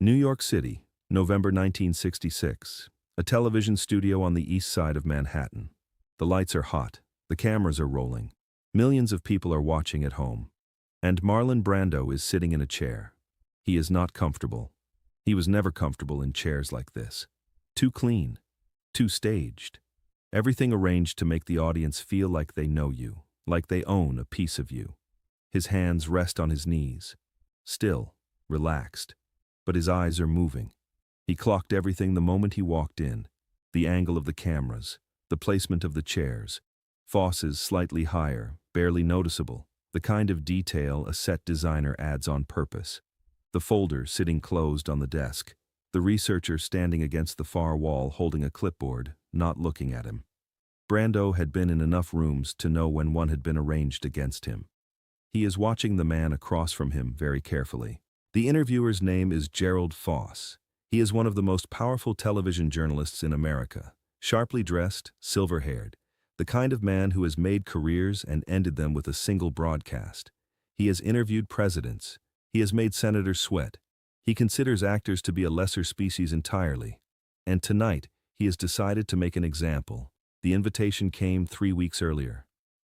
New York City, November 1966. A television studio on the east side of Manhattan. The lights are hot. The cameras are rolling. Millions of people are watching at home. And Marlon Brando is sitting in a chair. He is not comfortable. He was never comfortable in chairs like this. Too clean. Too staged. Everything arranged to make the audience feel like they know you, like they own a piece of you. His hands rest on his knees. Still, relaxed. But his eyes are moving. He clocked everything the moment he walked in. The angle of the cameras, the placement of the chairs. Foss's slightly higher, barely noticeable, the kind of detail a set designer adds on purpose. The folder sitting closed on the desk. The researcher standing against the far wall holding a clipboard, not looking at him. Brando had been in enough rooms to know when one had been arranged against him. He is watching the man across from him very carefully. The interviewer's name is Gerald Foss. He is one of the most powerful television journalists in America. Sharply dressed, silver-haired. The kind of man who has made careers and ended them with a single broadcast. He has interviewed presidents. He has made senators sweat. He considers actors to be a lesser species entirely. And tonight, he has decided to make an example. The invitation came 3 weeks earlier.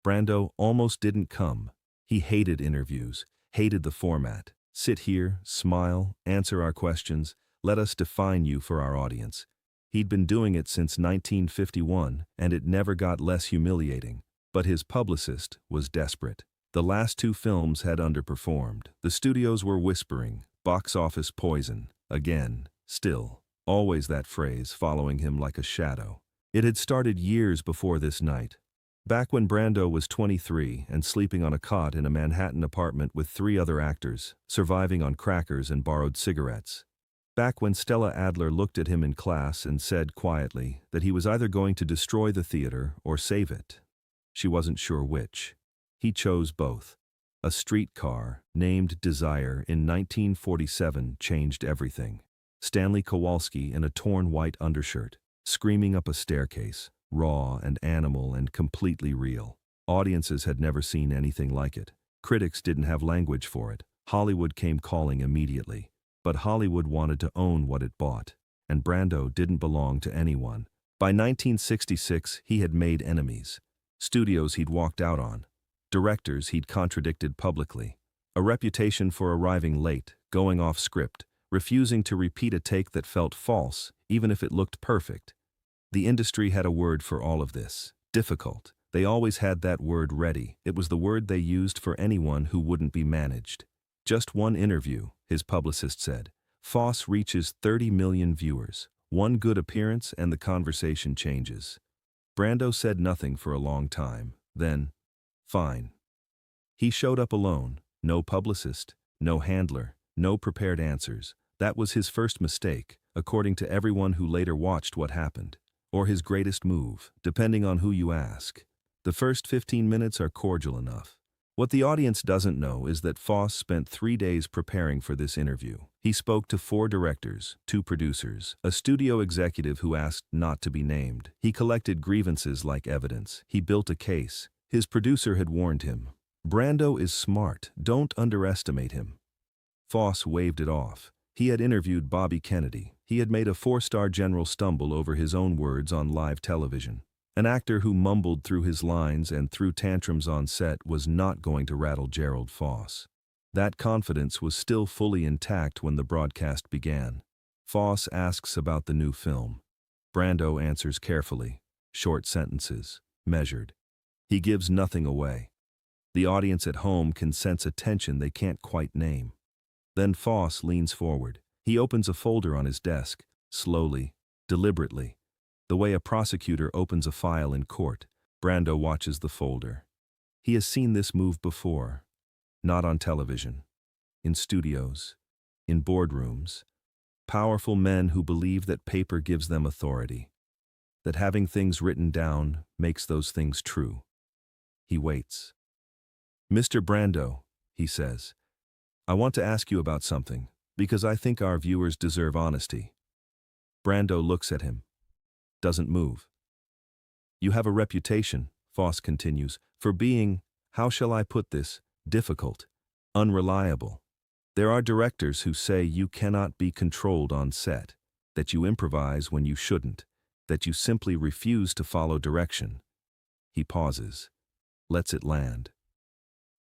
Brando almost didn't come. He hated interviews, hated the format. Sit here, smile, answer our questions, let us define you for our audience. He'd been doing it since 1951, and it never got less humiliating. But his publicist was desperate. The last 2 films had underperformed. The studios were whispering, box office poison. Again, still, always that phrase following him like a shadow. It had started years before this night. Back when Brando was 23 and sleeping on a cot in a Manhattan apartment with 3 other actors, surviving on crackers and borrowed cigarettes. Back when Stella Adler looked at him in class and said quietly that he was either going to destroy the theater or save it. She wasn't sure which. He chose both. A streetcar, named Desire, in 1947 changed everything. Stanley Kowalski in a torn white undershirt, screaming up a staircase. Raw and animal and completely real. Audiences had never seen anything like it. Critics didn't have language for it. Hollywood came calling immediately. But Hollywood wanted to own what it bought. And Brando didn't belong to anyone. By 1966, he had made enemies. Studios he'd walked out on. Directors he'd contradicted publicly. A reputation for arriving late, going off script, refusing to repeat a take that felt false, even if it looked perfect. The industry had a word for all of this. Difficult. They always had that word ready. It was the word they used for anyone who wouldn't be managed. Just one interview, his publicist said. Foss reaches 30 million viewers. One good appearance and the conversation changes. Brando said nothing for a long time. Then, fine. He showed up alone. No publicist, no handler, no prepared answers. That was his first mistake, according to everyone who later watched what happened. Or his greatest move, depending on who you ask. The first 15 minutes are cordial enough. What the audience doesn't know is that Foss spent 3 days preparing for this interview. He spoke to 4 directors, 2 producers, a studio executive who asked not to be named. He collected grievances like evidence. He built a case. His producer had warned him. Brando is smart. Don't underestimate him. Foss waved it off. He had interviewed Bobby Kennedy. He had made a 4-star general stumble over his own words on live television. An actor who mumbled through his lines and threw tantrums on set was not going to rattle Gerald Foss. That confidence was still fully intact when the broadcast began. Foss asks about the new film. Brando answers carefully, short sentences, measured. He gives nothing away. The audience at home can sense a tension they can't quite name. Then Foss leans forward. He opens a folder on his desk, slowly, deliberately. The way a prosecutor opens a file in court, Brando watches the folder. He has seen this move before. Not on television. In studios. In boardrooms. Powerful men who believe that paper gives them authority. That having things written down makes those things true. He waits. "Mr. Brando," he says, "I want to ask you about something, because I think our viewers deserve honesty." Brando looks at him. Doesn't move. "You have a reputation," Foss continues, "for being, how shall I put this, difficult, unreliable. There are directors who say you cannot be controlled on set, that you improvise when you shouldn't, that you simply refuse to follow direction. He pauses, lets it land.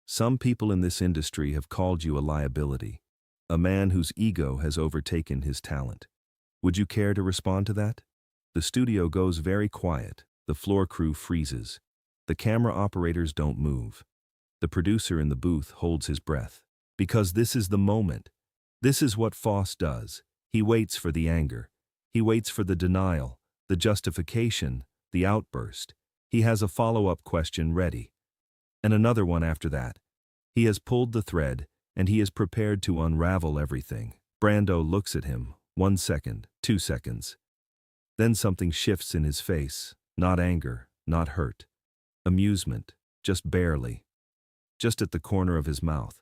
Some people in this industry have called you a liability, a man whose ego has overtaken his talent. Would you care to respond to that? The studio goes very quiet. The floor crew freezes. The camera operators don't move. The producer in the booth holds his breath. Because this is the moment. This is what Foss does. He waits for the anger. He waits for the denial, the justification, the outburst. He has a follow-up question ready. And another one after that. He has pulled the thread, and he is prepared to unravel everything. Brando looks at him, 1 second, 2 seconds. Then something shifts in his face, not anger, not hurt. Amusement, just barely. Just at the corner of his mouth.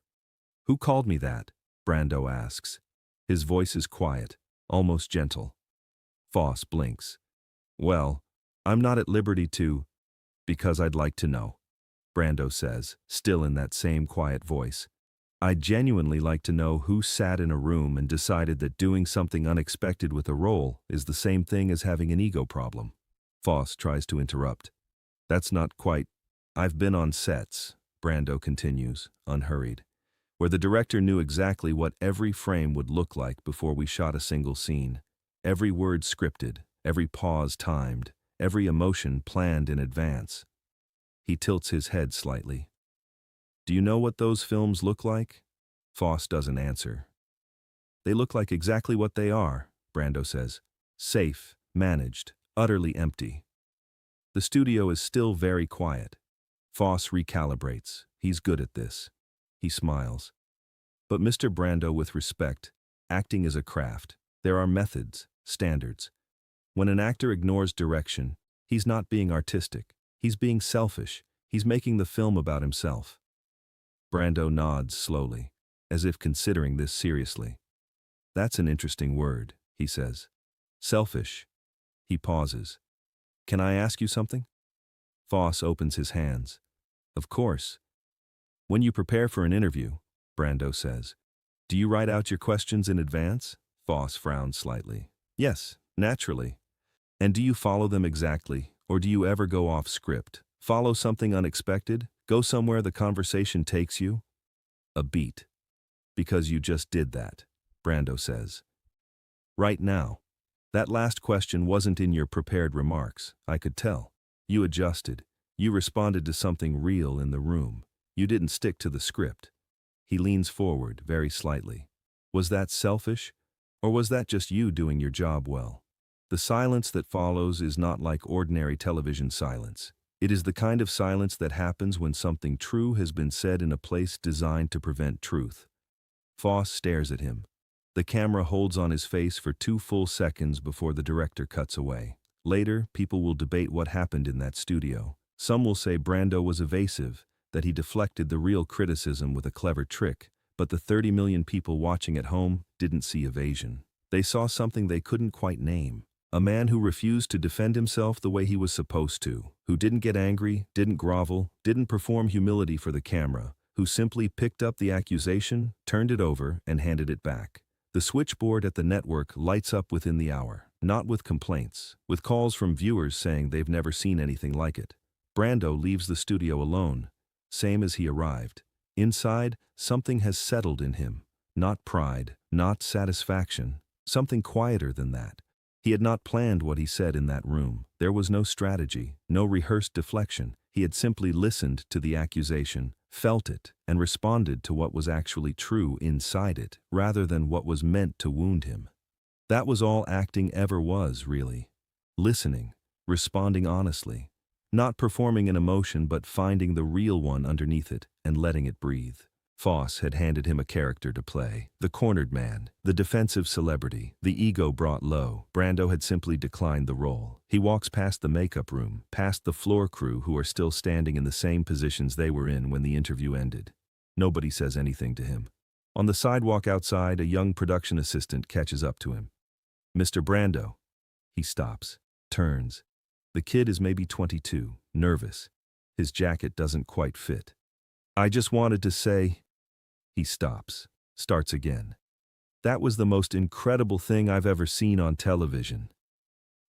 Who called me that? Brando asks. His voice is quiet, almost gentle. Foss blinks. Well, I'm not at liberty to, because I'd like to know. Brando says, still in that same quiet voice. I'd genuinely like to know who sat in a room and decided that doing something unexpected with a role is the same thing as having an ego problem. Foss tries to interrupt. That's not quite. I've been on sets, Brando continues, unhurried, where the director knew exactly what every frame would look like before we shot a single scene. Every word scripted, every pause timed, every emotion planned in advance. He tilts his head slightly. Do you know what those films look like? Foss doesn't answer. They look like exactly what they are, Brando says. Safe, managed, utterly empty. The studio is still very quiet. Foss recalibrates. He's good at this. He smiles. But Mr. Brando, with respect, acting is a craft. There are methods, standards. When an actor ignores direction, he's not being artistic. He's being selfish. He's making the film about himself. Brando nods slowly, as if considering this seriously. That's an interesting word, he says. Selfish. He pauses. Can I ask you something? Foss opens his hands. Of course. When you prepare for an interview, Brando says, do you write out your questions in advance? Foss frowns slightly. Yes, naturally. And do you follow them exactly, or do you ever go off script? Follow something unexpected? Go somewhere the conversation takes you? A beat. Because you just did that, Brando says. Right now. That last question wasn't in your prepared remarks, I could tell. You adjusted. You responded to something real in the room. You didn't stick to the script. He leans forward, very slightly. Was that selfish? Or was that just you doing your job well? The silence that follows is not like ordinary television silence. It is the kind of silence that happens when something true has been said in a place designed to prevent truth. Foss stares at him. The camera holds on his face for 2 full seconds before the director cuts away. Later, people will debate what happened in that studio. Some will say Brando was evasive, that he deflected the real criticism with a clever trick, but the 30 million people watching at home didn't see evasion. They saw something they couldn't quite name. A man who refused to defend himself the way he was supposed to, who didn't get angry, didn't grovel, didn't perform humility for the camera, who simply picked up the accusation, turned it over, and handed it back. The switchboard at the network lights up within the hour, not with complaints, with calls from viewers saying they've never seen anything like it. Brando leaves the studio alone, same as he arrived. Inside, something has settled in him. Not pride, not satisfaction, something quieter than that. He had not planned what he said in that room. There was no strategy, no rehearsed deflection. He had simply listened to the accusation, felt it, and responded to what was actually true inside it, rather than what was meant to wound him. That was all acting ever was, really. Listening, responding honestly, not performing an emotion but finding the real one underneath it and letting it breathe. Foss had handed him a character to play. The cornered man, the defensive celebrity, the ego brought low. Brando had simply declined the role. He walks past the makeup room, past the floor crew who are still standing in the same positions they were in when the interview ended. Nobody says anything to him. On the sidewalk outside, a young production assistant catches up to him. Mr. Brando. He stops, turns. The kid is maybe 22, nervous. His jacket doesn't quite fit. I just wanted to say. He stops, starts again. That was the most incredible thing I've ever seen on television.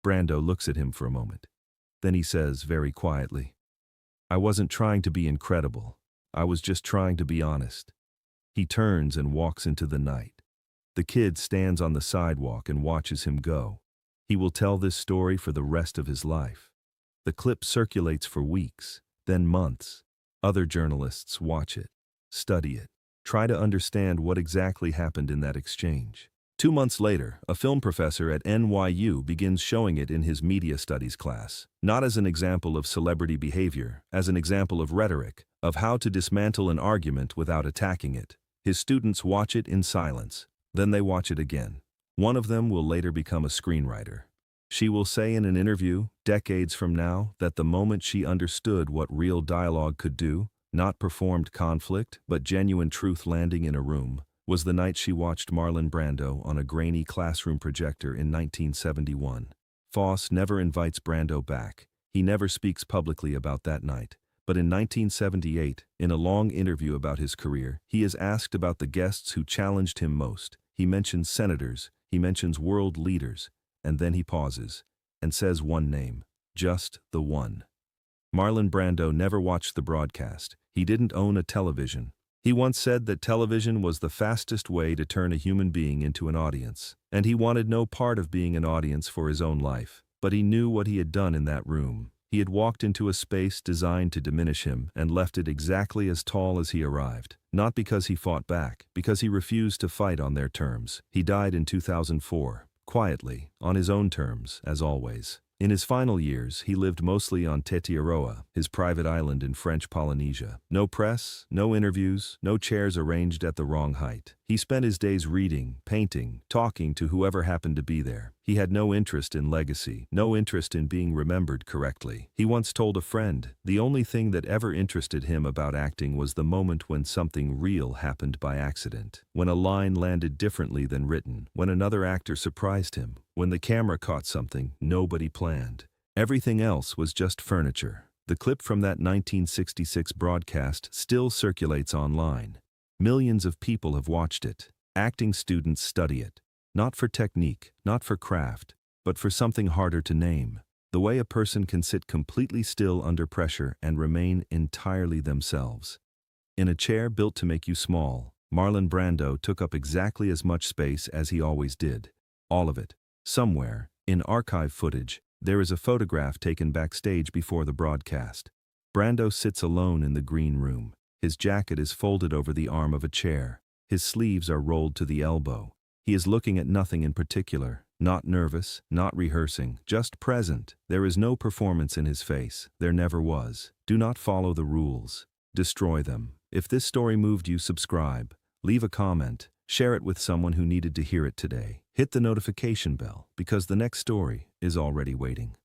Brando looks at him for a moment. Then he says very quietly, I wasn't trying to be incredible. I was just trying to be honest. He turns and walks into the night. The kid stands on the sidewalk and watches him go. He will tell this story for the rest of his life. The clip circulates for weeks, then months. Other journalists watch it, study it, try to understand what exactly happened in that exchange. 2 months later, a film professor at NYU begins showing it in his media studies class, not as an example of celebrity behavior, as an example of rhetoric, of how to dismantle an argument without attacking it. His students watch it in silence. Then they watch it again. One of them will later become a screenwriter. She will say in an interview, decades from now, that the moment she understood what real dialogue could do, not performed conflict, but genuine truth landing in a room, was the night she watched Marlon Brando on a grainy classroom projector in 1971. Foss never invites Brando back. He never speaks publicly about that night. But in 1978, in a long interview about his career, he is asked about the guests who challenged him most. He mentions senators, he mentions world leaders, and then he pauses and says one name, just the one. Marlon Brando never watched the broadcast. He didn't own a television. He once said that television was the fastest way to turn a human being into an audience, and he wanted no part of being an audience for his own life. But he knew what he had done in that room. He had walked into a space designed to diminish him and left it exactly as tall as he arrived. Not because he fought back, because he refused to fight on their terms. He died in 2004, quietly, on his own terms, as always. In his final years, he lived mostly on Tetiaroa, his private island in French Polynesia. No press, no interviews, no chairs arranged at the wrong height. He spent his days reading, painting, talking to whoever happened to be there. He had no interest in legacy, no interest in being remembered correctly. He once told a friend, the only thing that ever interested him about acting was the moment when something real happened by accident, when a line landed differently than written, when another actor surprised him, when the camera caught something nobody planned. Everything else was just furniture. The clip from that 1966 broadcast still circulates online. Millions of people have watched it. Acting students study it. Not for technique, not for craft, but for something harder to name. The way a person can sit completely still under pressure and remain entirely themselves. In a chair built to make you small, Marlon Brando took up exactly as much space as he always did. All of it. Somewhere, in archive footage, there is a photograph taken backstage before the broadcast. Brando sits alone in the green room. His jacket is folded over the arm of a chair. His sleeves are rolled to the elbow. He is looking at nothing in particular, not nervous, not rehearsing, just present. There is no performance in his face. There never was. Do not follow the rules. Destroy them. If this story moved you, subscribe. Leave a comment. Share it with someone who needed to hear it today. Hit the notification bell, because the next story is already waiting.